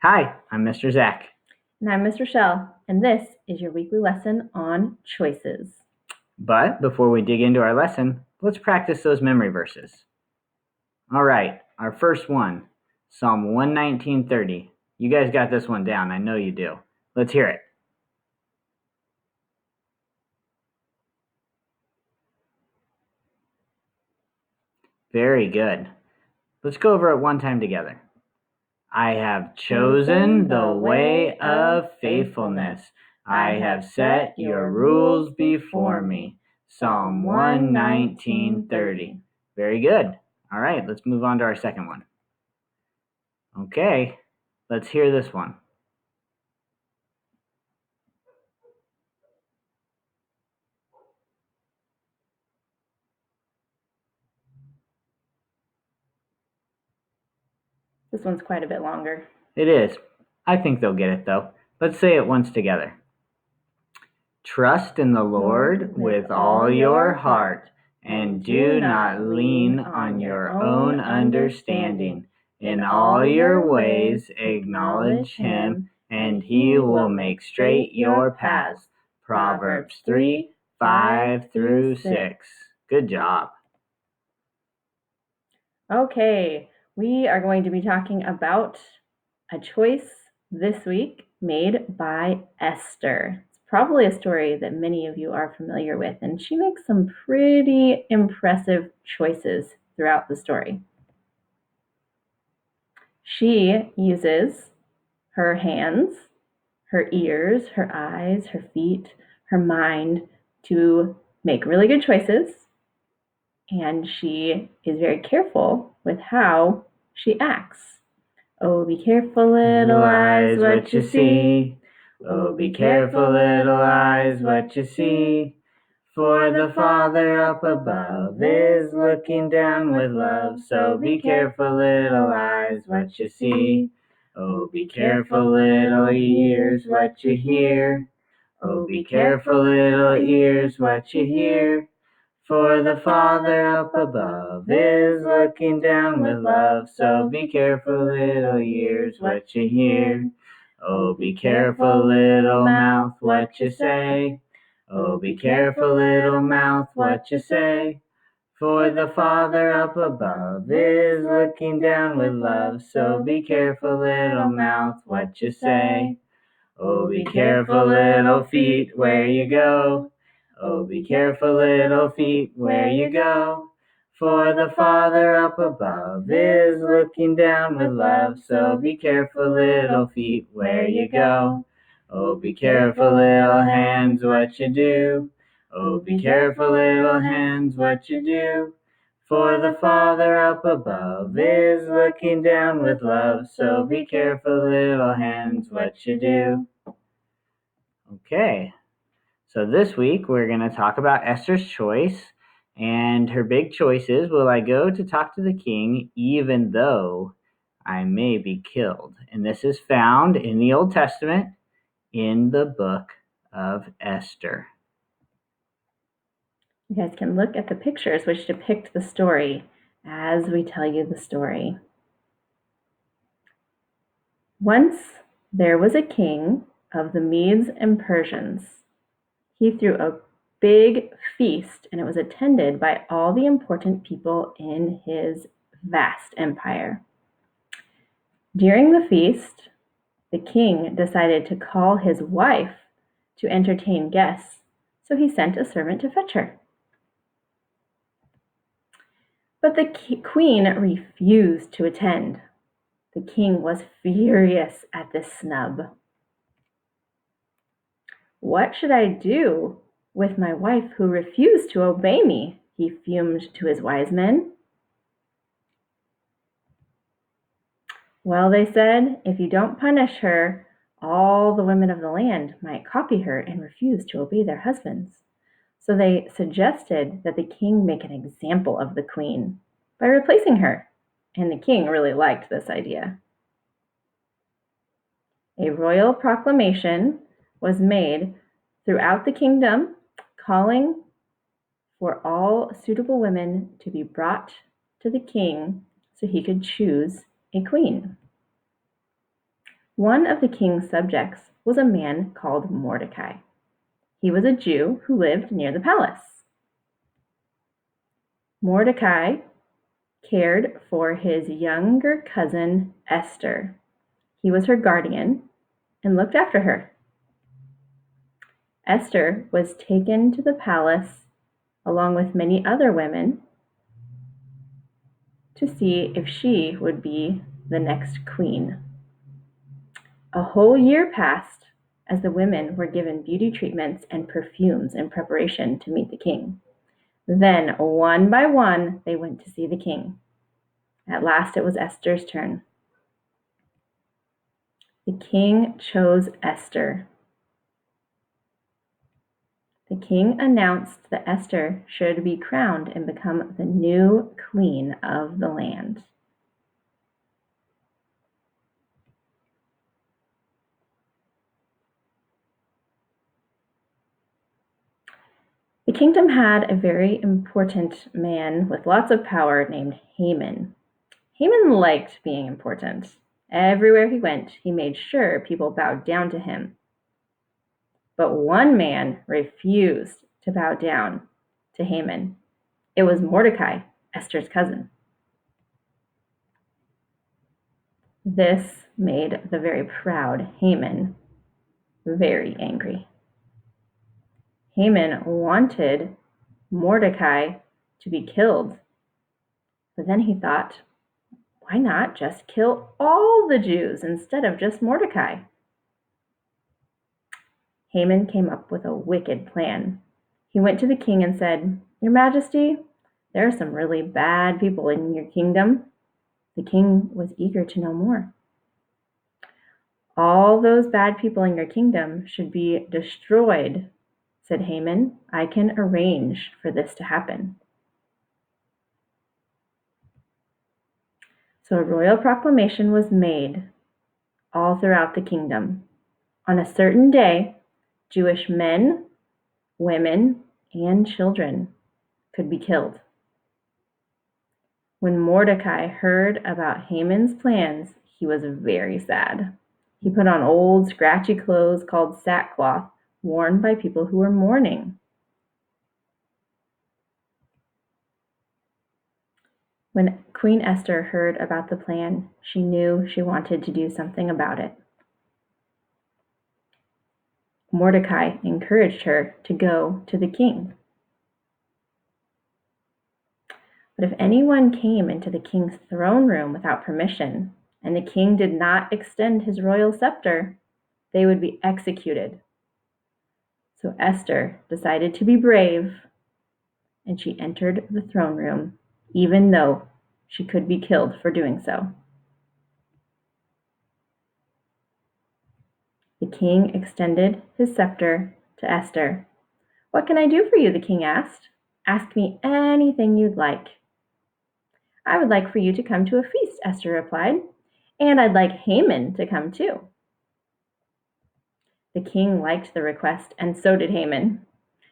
Hi, I'm Mr. Zach. And I'm Ms. Rochelle, and this is your weekly lesson on choices. But before we dig into our lesson, let's practice those memory verses. All right, our first one, Psalm 119:30. You guys got this one down, I know you do. Let's hear it. Very good. Let's go over it one time together. I have chosen the way of faithfulness. I have set your rules before me. Psalm 119:30. Very good. All right, let's move on to our second one. Okay, let's hear this one. This one's quite a bit longer. It is. I think they'll get it though. Let's say it once together. Trust in the Lord with all your heart, and do not lean on your own understanding. In all your ways acknowledge Him, and He will make straight your paths. Proverbs 3:5-6. Good job. Okay, we are going to be talking about a choice this week made by Esther. It's probably a story that many of you are familiar with, and she makes some pretty impressive choices throughout the story. She uses her hands, her ears, her eyes, her feet, her mind to make really good choices. And she is very careful with how she acts. Oh, be careful, little eyes, what you see. Oh, be careful, little eyes, what you see. For the Father up above is looking down with love. So be careful, little eyes, what you see. Oh, be careful, little ears, what you hear. Oh, be careful, little ears, what you hear. For the Father up above is looking down with love. So be careful, little ears, what you hear. Oh, be careful, little mouth, what you say. Oh, be careful, little mouth, what you say. For the Father up above is looking down with love. So be careful, little mouth, what you say. Oh, be careful, little feet, where you go. Oh, be careful, little feet, where you go. For the Father up above is looking down with love. So be careful, little feet, where you go. Oh, be careful, little hands, what you do. Oh, be careful, little hands, what you do. For the Father up above is looking down with love. So be careful, little hands, what you do. Okay, so this week we're going to talk about Esther's choice, and her big choice is, will I go to talk to the king even though I may be killed? And this is found in the Old Testament in the book of Esther. You guys can look at the pictures which depict the story as we tell you the story. Once there was a king of the Medes and Persians. He threw a big feast, and it was attended by all the important people in his vast empire. During the feast, the king decided to call his wife to entertain guests, so he sent a servant to fetch her. But the queen refused to attend. The king was furious at this snub. "What should I do with my wife who refused to obey me?" he fumed to his wise men. "Well," they said, "if you don't punish her, all the women of the land might copy her and refuse to obey their husbands." So they suggested that the king make an example of the queen by replacing her, and the king really liked this idea. A royal proclamation was made throughout the kingdom calling for all suitable women to be brought to the king so he could choose a queen. One of the king's subjects was a man called Mordecai. He was a Jew who lived near the palace. Mordecai cared for his younger cousin Esther. He was her guardian and looked after her. Esther was taken to the palace along with many other women to see if she would be the next queen. A whole year passed as the women were given beauty treatments and perfumes in preparation to meet the king. Then, one by one, they went to see the king. At last, it was Esther's turn. The king chose Esther. The king announced that Esther should be crowned and become the new queen of the land. The kingdom had a very important man with lots of power named Haman. Haman liked being important. Everywhere he went, he made sure people bowed down to him. But one man refused to bow down to Haman. It was Mordecai, Esther's cousin. This made the very proud Haman very angry. Haman wanted Mordecai to be killed, but then he thought, why not just kill all the Jews instead of just Mordecai? Haman came up with a wicked plan. He went to the king and said, Your Majesty, there are some really bad people in your kingdom. The king was eager to know more. All those bad people in your kingdom should be destroyed, said Haman. I can arrange for this to happen. So a royal proclamation was made all throughout the kingdom. On a certain day, Jewish men, women, and children could be killed. When Mordecai heard about Haman's plans, he was very sad. He put on old, scratchy clothes called sackcloth, worn by people who were mourning. When Queen Esther heard about the plan, she knew she wanted to do something about it. Mordecai encouraged her to go to the king. But if anyone came into the king's throne room without permission, and the king did not extend his royal scepter, they would be executed. So Esther decided to be brave, and she entered the throne room, even though she could be killed for doing so. The king extended his scepter to Esther. What can I do for you? The king asked. Ask me anything you'd like. I would like for you to come to a feast, Esther replied, and I'd like Haman to come too. The king liked the request, and so did Haman.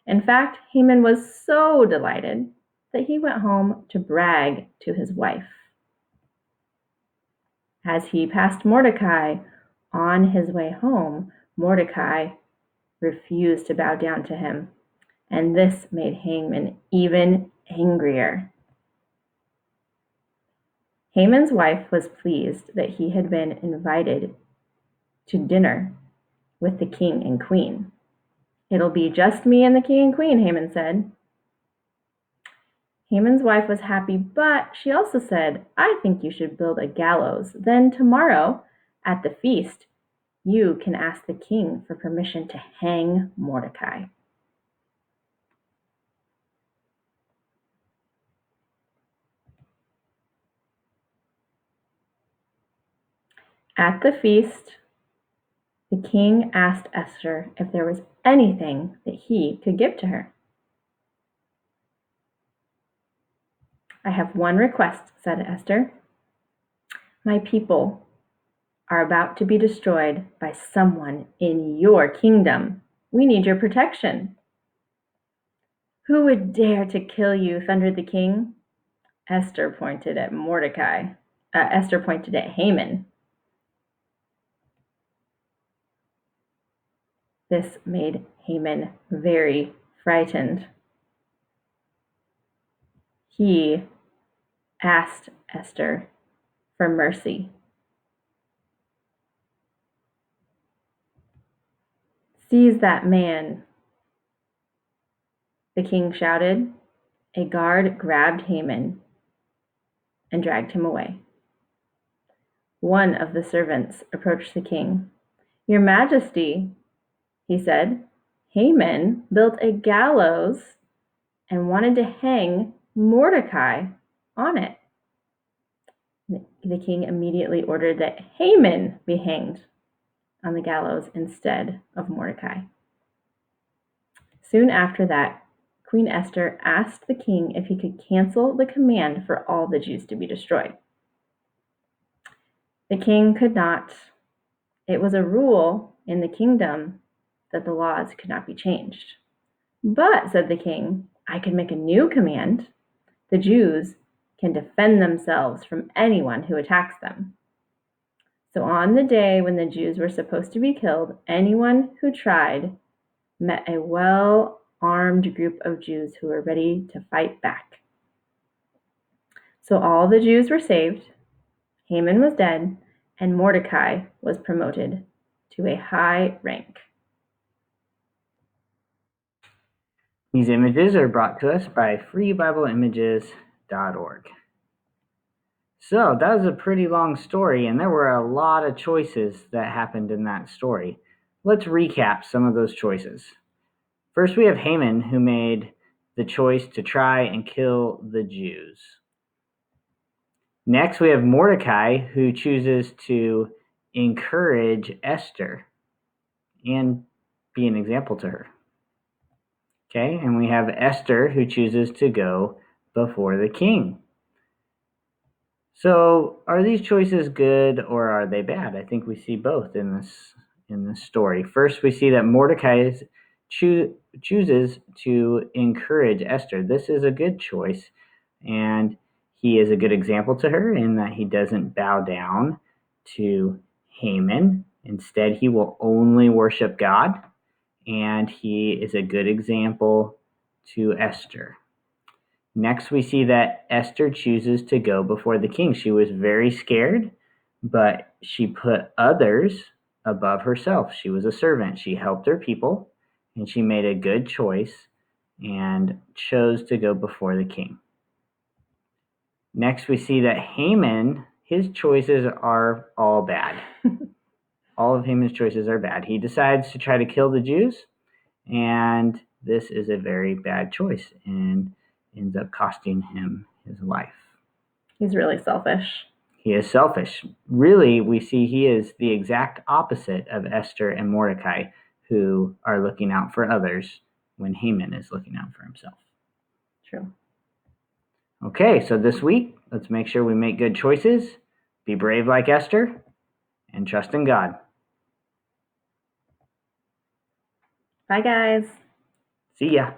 In fact, Haman was so delighted that he went home to brag to his wife. As he passed Mordecai on his way home, Mordecai refused to bow down to him, and this made Haman even angrier. Haman's wife was pleased that he had been invited to dinner with the king and queen. It'll be just me and the king and queen, Haman said. Haman's wife was happy, but she also said, I think you should build a gallows. Then tomorrow, at the feast, you can ask the king for permission to hang Mordecai. At the feast, the king asked Esther if there was anything that he could give to her. I have one request, said Esther. My people are about to be destroyed by someone in your kingdom. We need your protection. Who would dare to kill you? Thundered the king. Esther pointed at Haman. This made Haman very frightened. He asked Esther for mercy. "Seize that man," the king shouted. A guard grabbed Haman and dragged him away. One of the servants approached the king. "Your Majesty," he said, "Haman built a gallows and wanted to hang Mordecai on it." The king immediately ordered that Haman be hanged on the gallows instead of Mordecai. Soon after that, Queen Esther asked the king if he could cancel the command for all the Jews to be destroyed. The king could not. It was a rule in the kingdom that the laws could not be changed. "But," said the king, "I can make a new command. The Jews can defend themselves from anyone who attacks them." So on the day when the Jews were supposed to be killed, anyone who tried met a well-armed group of Jews who were ready to fight back. So all the Jews were saved, Haman was dead, and Mordecai was promoted to a high rank. These images are brought to us by freebibleimages.org. So that was a pretty long story, and there were a lot of choices that happened in that story. Let's recap some of those choices. First, we have Haman, who made the choice to try and kill the Jews. Next, we have Mordecai, who chooses to encourage Esther and be an example to her. Okay, and we have Esther, who chooses to go before the king. So, are these choices good or are they bad? I think we see both in this story. First, we see that Mordecai chooses to encourage Esther. This is a good choice, and he is a good example to her in that he doesn't bow down to Haman. Instead, he will only worship God, and he is a good example to Esther. Next, we see that Esther chooses to go before the king. She was very scared, but she put others above herself. She was a servant. She helped her people, and she made a good choice and chose to go before the king. Next, we see that Haman, his choices are all bad. All of Haman's choices are bad. He decides to try to kill the Jews, and this is a very bad choice and ends up costing him his life. He's really selfish. He is selfish. Really, we see he is the exact opposite of Esther and Mordecai, who are looking out for others when Haman is looking out for himself. True. Okay, so this week, let's make sure we make good choices, be brave like Esther, and trust in God. Bye, guys. See ya.